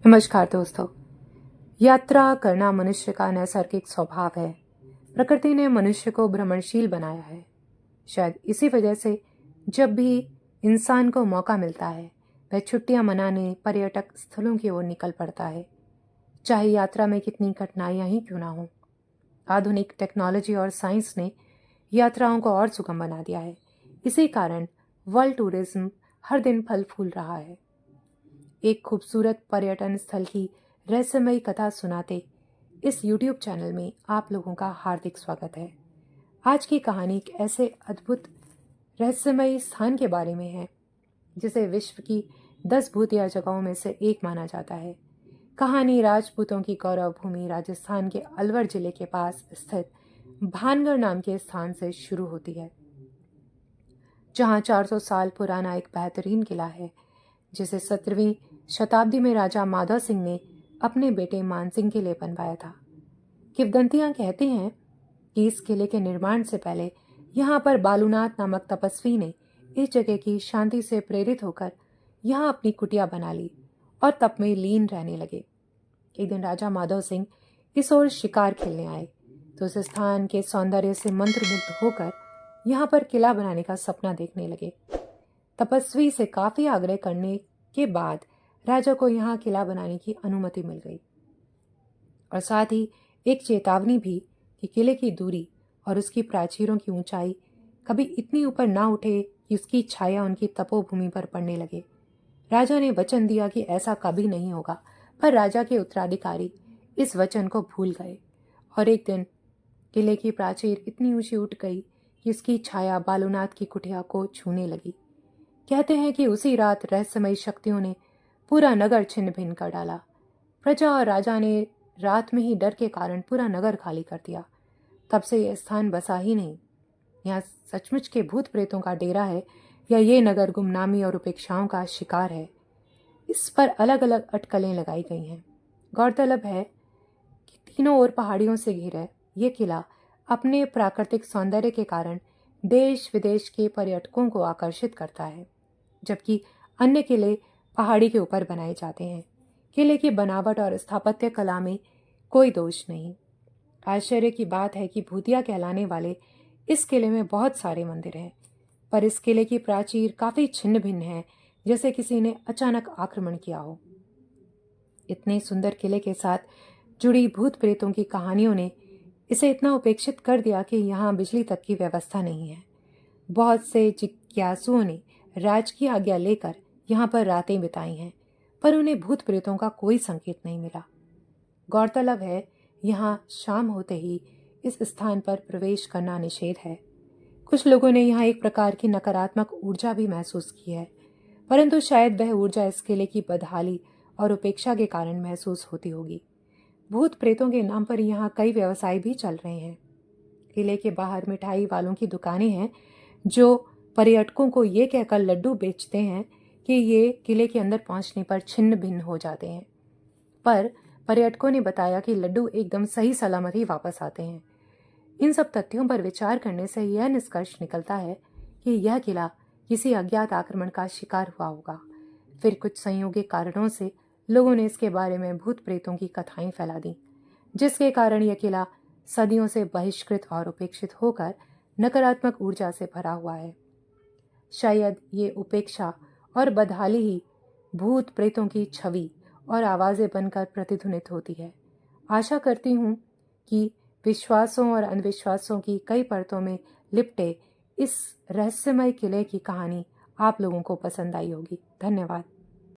नमस्कार दोस्तों। यात्रा करना मनुष्य का नैसर्गिक स्वभाव है। प्रकृति ने मनुष्य को भ्रमणशील बनाया है। शायद इसी वजह से जब भी इंसान को मौका मिलता है वह छुट्टियां मनाने पर्यटक स्थलों की ओर निकल पड़ता है, चाहे यात्रा में कितनी कठिनाइयां ही क्यों ना हो। आधुनिक टेक्नोलॉजी और साइंस ने यात्राओं को और सुगम बना दिया है। इसी कारण वर्ल्ड टूरिज्म हर दिन फल फूल रहा है। एक खूबसूरत पर्यटन स्थल की रहस्यमयी कथा सुनाते इस YouTube चैनल में आप लोगों का हार्दिक स्वागत है। आज की कहानी एक ऐसे अद्भुत रहस्यमयी स्थान के बारे में है जिसे विश्व की 10 भूतिया जगहों में से एक माना जाता है। कहानी राजपूतों की गौरव भूमि राजस्थान के अलवर जिले के पास स्थित भानगढ़ नाम के स्थान से शुरू होती है, जहां 400 साल पुराना एक बेहतरीन किला है जिसे 17वीं शताब्दी में राजा माधव सिंह ने अपने बेटे मानसिंह के लिए बनवाया था। किंवदंतियां कहती हैं कि इस किले के निर्माण से पहले यहाँ पर बालूनाथ नामक तपस्वी ने इस जगह की शांति से प्रेरित होकर यहाँ अपनी कुटिया बना ली और तप में लीन रहने लगे। एक दिन राजा माधव सिंह इस ओर शिकार खेलने आए तो उस स्थान के सौंदर्य से मंत्रमुग्ध होकर यहाँ पर किला बनाने का सपना देखने लगे। तपस्वी से काफी आग्रह करने के बाद राजा को यहाँ किला बनाने की अनुमति मिल गई और साथ ही एक चेतावनी भी कि किले की दूरी और उसकी प्राचीरों की ऊंचाई कभी इतनी ऊपर ना उठे कि उसकी छाया उनकी तपोभूमि पर पड़ने लगे। राजा ने वचन दिया कि ऐसा कभी नहीं होगा, पर राजा के उत्तराधिकारी इस वचन को भूल गए और एक दिन किले की प्राचीर इतनी ऊंची उठ गई कि उसकी छाया बालूनाथ की कुटिया को छूने लगी। कहते हैं कि उसी रात रहस्यमयी शक्तियों ने पूरा नगर छिन्न भिन्न कर डाला। प्रजा और राजा ने रात में ही डर के कारण पूरा नगर खाली कर दिया। तब से यह स्थान बसा ही नहीं। यहाँ सचमुच के भूत प्रेतों का डेरा है या ये नगर गुमनामी और उपेक्षाओं का शिकार है, इस पर अलग अलग अटकलें लगाई गई हैं। गौरतलब है कि तीनों ओर पहाड़ियों से घिरा ये किला अपने प्राकृतिक सौंदर्य के कारण देश विदेश के पर्यटकों को आकर्षित करता है, जबकि अन्य किले पहाड़ी के ऊपर बनाए जाते हैं। किले की बनावट और स्थापत्य कला में कोई दोष नहीं। आश्चर्य की बात है कि भूतिया कहलाने वाले इस किले में बहुत सारे मंदिर हैं, पर इस किले की प्राचीर काफी छिन्न भिन्न है, जैसे किसी ने अचानक आक्रमण किया हो। इतने सुंदर किले के साथ जुड़ी भूत प्रेतों की कहानियों ने इसे इतना उपेक्षित कर दिया कि यहाँ बिजली तक की व्यवस्था नहीं है। बहुत से जिज्ञासुओं ने राज की आज्ञा लेकर यहाँ पर रातें बिताई हैं, पर उन्हें भूत प्रेतों का कोई संकेत नहीं मिला। गौरतलब है यहाँ शाम होते ही इस स्थान पर प्रवेश करना निषेध है। कुछ लोगों ने यहाँ एक प्रकार की नकारात्मक ऊर्जा भी महसूस की है, परंतु शायद वह ऊर्जा इस किले की बदहाली और उपेक्षा के कारण महसूस होती होगी। भूत प्रेतों के नाम पर यहाँ कई व्यवसाय भी चल रहे हैं। किले के बाहर मिठाई वालों की दुकानें हैं जो पर्यटकों को ये कहकर लड्डू बेचते हैं कि ये किले के अंदर पहुंचने पर छिन्न भिन्न हो जाते हैं, पर पर्यटकों ने बताया कि लड्डू एकदम सही सलामत ही वापस आते हैं। इन सब तथ्यों पर विचार करने से यह निष्कर्ष निकलता है कि यह किला किसी अज्ञात आक्रमण का शिकार हुआ होगा। फिर कुछ संयोगिक कारणों से लोगों ने इसके बारे में भूत प्रेतों की कथाएं फैला दी, जिसके कारण यह किला सदियों से बहिष्कृत और उपेक्षित होकर नकारात्मक ऊर्जा से भरा हुआ है। शायद ये उपेक्षा और बदहाली ही भूत प्रेतों की छवि और आवाजें बनकर प्रतिध्वनित होती है। आशा करती हूँ कि विश्वासों और अंधविश्वासों की कई परतों में लिपटे इस रहस्यमय किले की कहानी आप लोगों को पसंद आई होगी। धन्यवाद।